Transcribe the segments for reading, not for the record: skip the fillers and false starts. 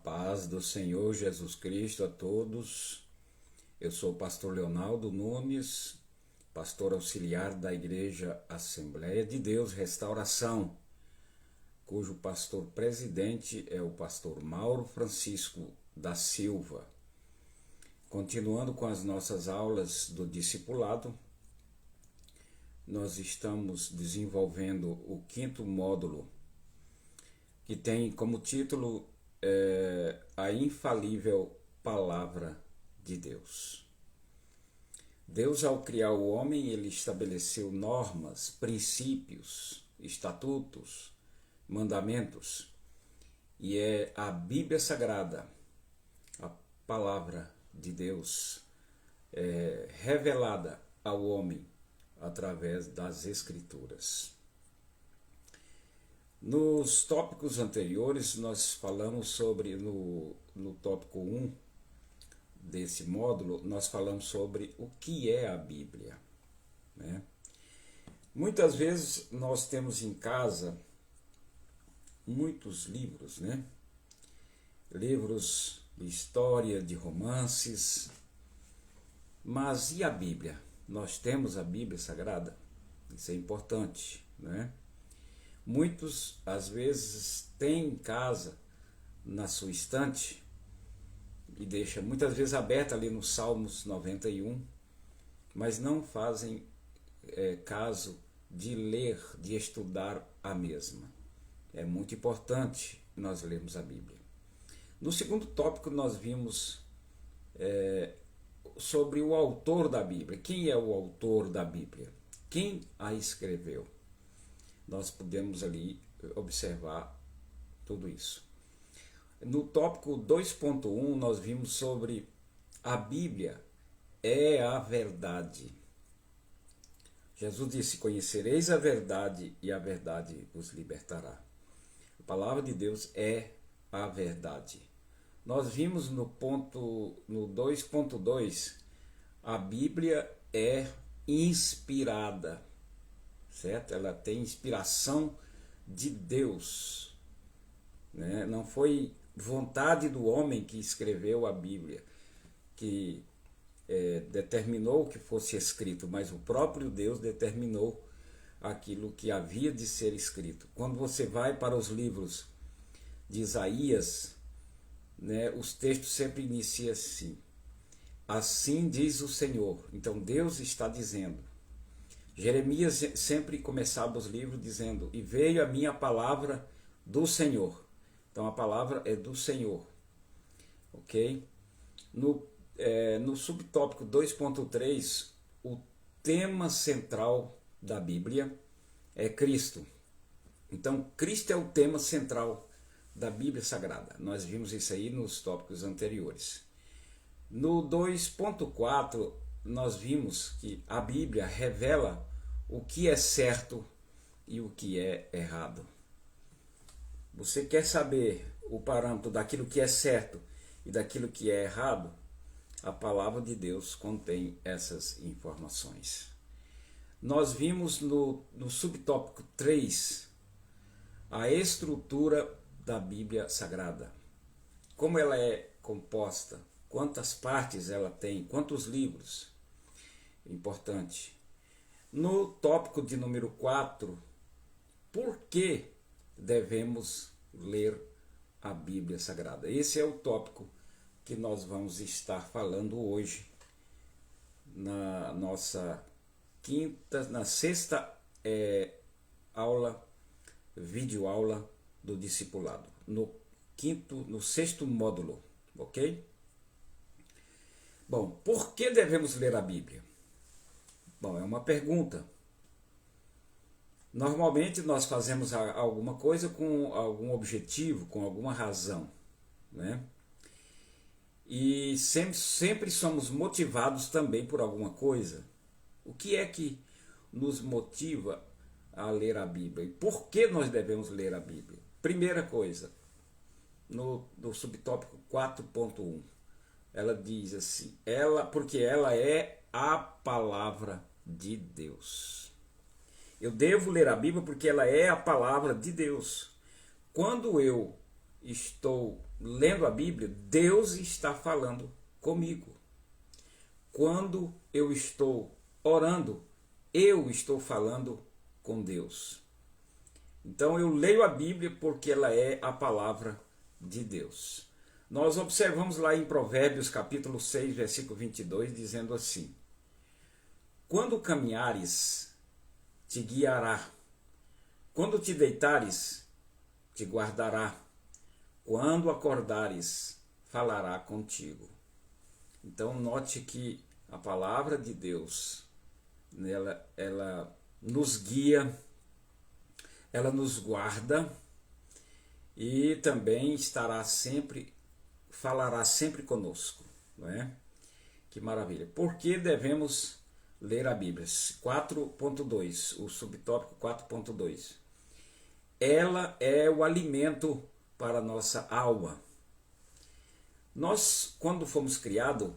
paz do Senhor Jesus Cristo a todos. Eu sou o pastor Leonardo Nunes, pastor auxiliar da Igreja Assembleia de Deus Restauração, cujo pastor presidente é o pastor Mauro Francisco da Silva. Continuando com as nossas aulas do discipulado, nós estamos desenvolvendo o 5º módulo, que tem como título A Infalível Palavra de Deus. Deus, ao criar o homem, ele estabeleceu normas, princípios, estatutos, mandamentos, e é a Bíblia Sagrada, a palavra de Deus, revelada ao homem através das Escrituras. Nos tópicos anteriores, nós falamos sobre, no tópico 1 desse módulo, nós falamos sobre o que é a Bíblia, né? Muitas vezes nós temos em casa muitos livros, né? Livros de história, de romances, mas e a Bíblia? Nós temos a Bíblia Sagrada? Isso é importante, né? Muitos, às vezes, têm em casa, na sua estante, e deixa muitas vezes aberta ali no Salmos 91, mas não fazem caso de ler, de estudar a mesma. É muito importante nós lermos a Bíblia. No segundo tópico nós vimos sobre o autor da Bíblia. Quem é o autor da Bíblia? Quem a escreveu? Nós podemos ali observar tudo isso. No tópico 2.1 nós vimos sobre a Bíblia é a verdade. Jesus disse: conhecereis a verdade e a verdade os libertará. A palavra de Deus é a verdade. Nós vimos no 2.2, a Bíblia é inspirada, certo? Ela tem inspiração de Deus, né? Não foi vontade do homem que escreveu a Bíblia, que determinou que fosse escrito, mas o próprio Deus determinou aquilo que havia de ser escrito. Quando você vai para os livros de Isaías, né, os textos sempre iniciam assim: assim diz o Senhor. Então Deus está dizendo. Jeremias sempre começava os livros dizendo: e veio a minha palavra do Senhor. Então a palavra é do Senhor, ok? No subtópico 2.3, o tema central da Bíblia é Cristo. Então Cristo é o tema central da Bíblia Sagrada. Nós vimos isso aí nos tópicos anteriores. No 2.4, nós vimos que a Bíblia revela o que é certo e o que é errado. Você quer saber o parâmetro daquilo que é certo e daquilo que é errado? A palavra de Deus contém essas informações. Nós vimos no subtópico 3 a estrutura da Bíblia Sagrada. Como ela é composta, quantas partes ela tem, quantos livros. Importante. No tópico de número 4, por que devemos ler a Bíblia Sagrada? Esse é o tópico que nós vamos estar falando hoje na nossa sexta aula, videoaula do discipulado, no 6º módulo, ok? Bom, por que devemos ler a Bíblia? Bom, é uma pergunta. Normalmente nós fazemos alguma coisa com algum objetivo, com alguma razão, né? E sempre somos motivados também por alguma coisa. O que é que nos motiva a ler a Bíblia? E por que nós devemos ler a Bíblia? Primeira coisa, no subtópico 4.1, ela diz assim: porque ela é a palavra de Deus. Eu devo ler a Bíblia porque ela é a palavra de Deus. Quando eu estou lendo a Bíblia, Deus está falando comigo. Quando eu estou orando, eu estou falando com Deus. Então eu leio a Bíblia porque ela é a palavra de Deus. Nós observamos lá em Provérbios capítulo 6, versículo 22, dizendo assim: quando caminhares, te guiará. Quando te deitares, te guardará. Quando acordares, falará contigo. Então note que a palavra de Deus, ela nos guia, ela nos guarda e também falará sempre conosco, não é? Que maravilha. Por que devemos ler a Bíblia? 4.2, o subtópico 4.2. Ela é o alimento para a nossa alma. Nós, quando fomos criados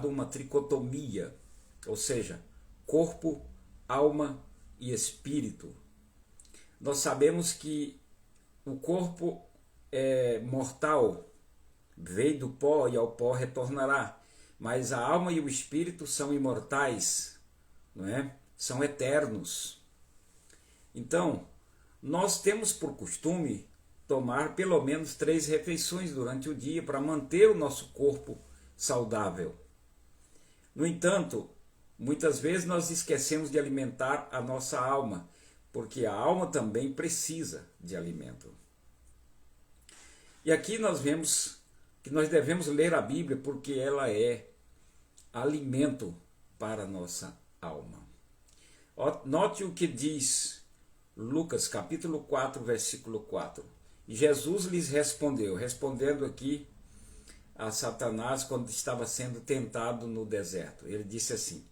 uma tricotomia, ou seja, corpo, alma e espírito. Nós sabemos que o corpo é mortal, veio do pó e ao pó retornará, mas a alma e o espírito são imortais, não é? São eternos. Então, nós temos por costume tomar pelo menos 3 refeições durante o dia para manter o nosso corpo saudável. No entanto, muitas vezes nós esquecemos de alimentar a nossa alma, porque a alma também precisa de alimento. E aqui nós vemos que nós devemos ler a Bíblia porque ela é alimento para a nossa alma. Note o que diz Lucas capítulo 4, versículo 4. E Jesus lhes respondendo aqui a Satanás quando estava sendo tentado no deserto. Ele disse assim: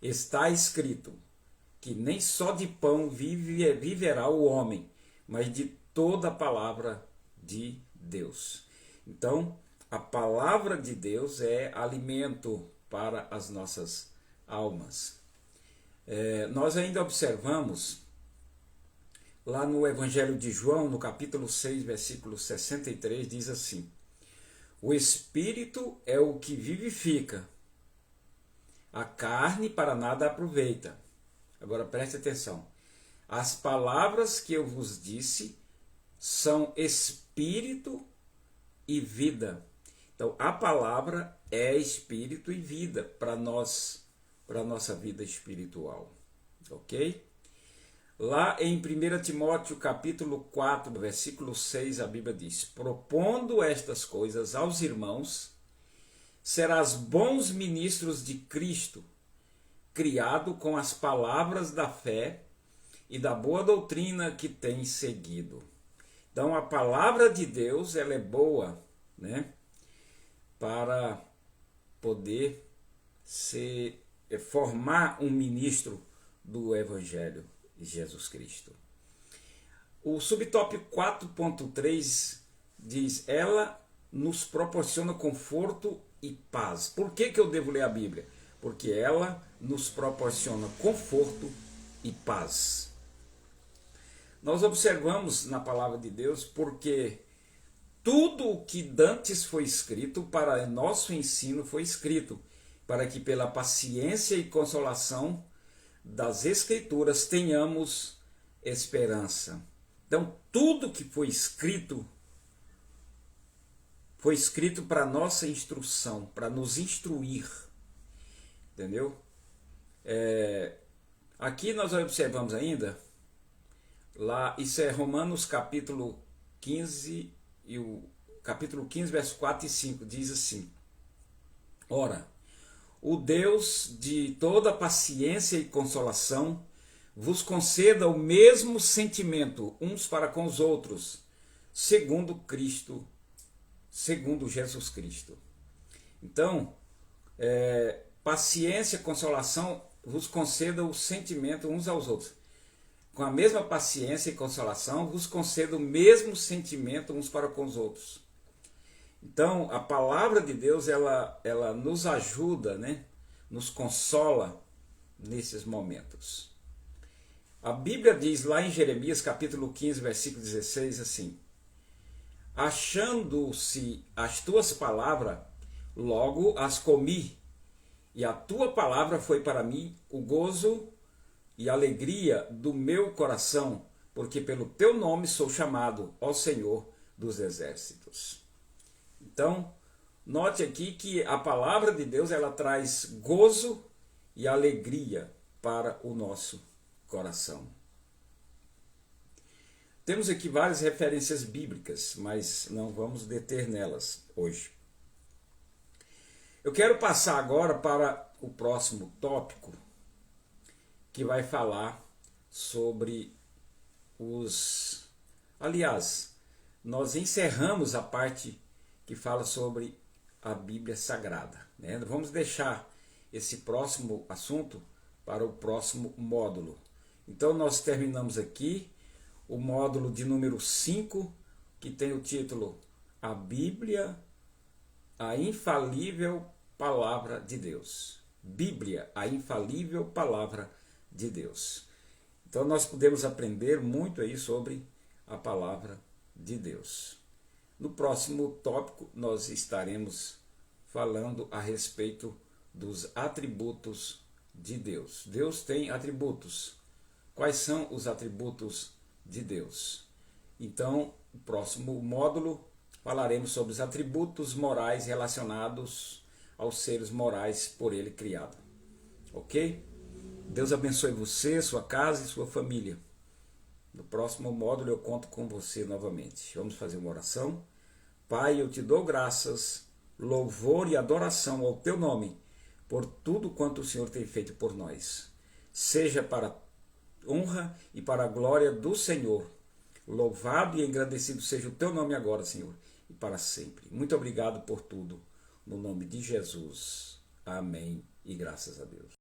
está escrito que nem só de pão viverá o homem, mas de toda a palavra de Deus. Então, a palavra de Deus é alimento para as nossas almas. Nós ainda observamos lá no Evangelho de João, no capítulo 6, versículo 63, diz assim: o Espírito é o que vivifica, a carne para nada aproveita. Agora preste atenção. As palavras que eu vos disse são espírito e vida. Então, a palavra é espírito e vida para a nossa vida espiritual. Ok? Lá em 1 Timóteo capítulo 4, versículo 6, a Bíblia diz: propondo estas coisas aos irmãos, serás bons ministros de Cristo, criado com as palavras da fé e da boa doutrina que tens seguido. Então a palavra de Deus, ela é boa, né, para poder formar um ministro do Evangelho de Jesus Cristo. O subtópico 4.3 diz: ela nos proporciona conforto e paz. Por que eu devo ler a Bíblia? Porque ela nos proporciona conforto e paz. Nós observamos na palavra de Deus porque tudo o que dantes foi escrito para nosso ensino foi escrito, para que pela paciência e consolação das Escrituras tenhamos esperança. Então, tudo que foi escrito para nossa instrução, para nos instruir. Entendeu? Aqui nós observamos ainda, lá, isso é Romanos capítulo 15, e o capítulo 15, versos 4 e 5, diz assim: ora, o Deus de toda paciência e consolação vos conceda o mesmo sentimento uns para com os outros, segundo Jesus Cristo. Então, paciência e consolação vos conceda o sentimento uns aos outros. Com a mesma paciência e consolação vos conceda o mesmo sentimento uns para com os outros. Então, a palavra de Deus, ela nos ajuda, né? Nos consola nesses momentos. A Bíblia diz lá em Jeremias, capítulo 15, versículo 16, assim: achando-se as tuas palavras, logo as comi, e a tua palavra foi para mim o gozo e a alegria do meu coração, porque pelo teu nome sou chamado, ó Senhor dos exércitos. Então, note aqui que a palavra de Deus, ela traz gozo e alegria para o nosso coração. Temos aqui várias referências bíblicas, mas não vamos deter nelas hoje. Eu quero passar agora para o próximo tópico, que vai falar sobre os... Aliás, nós encerramos a parte que fala sobre a Bíblia Sagrada, né? Vamos deixar esse próximo assunto para o próximo módulo. Então nós terminamos aqui o módulo de número 5, que tem o título A Bíblia, a infalível palavra de Deus. Bíblia, a infalível palavra de Deus. Então nós podemos aprender muito aí sobre a palavra de Deus. No próximo tópico nós estaremos falando a respeito dos atributos de Deus. Deus tem atributos. Quais são os atributos de Deus? Então, no próximo módulo falaremos sobre os atributos morais relacionados aos seres morais por ele criado. Ok? Deus abençoe você, sua casa e sua família. No próximo módulo eu conto com você novamente. Vamos fazer uma oração. Pai, eu te dou graças, louvor e adoração ao teu nome, por tudo quanto o Senhor tem feito por nós. Seja para a honra e para a glória do Senhor. Louvado e engrandecido seja o teu nome agora, Senhor, e para sempre. Muito obrigado por tudo. No nome de Jesus. Amém. E graças a Deus.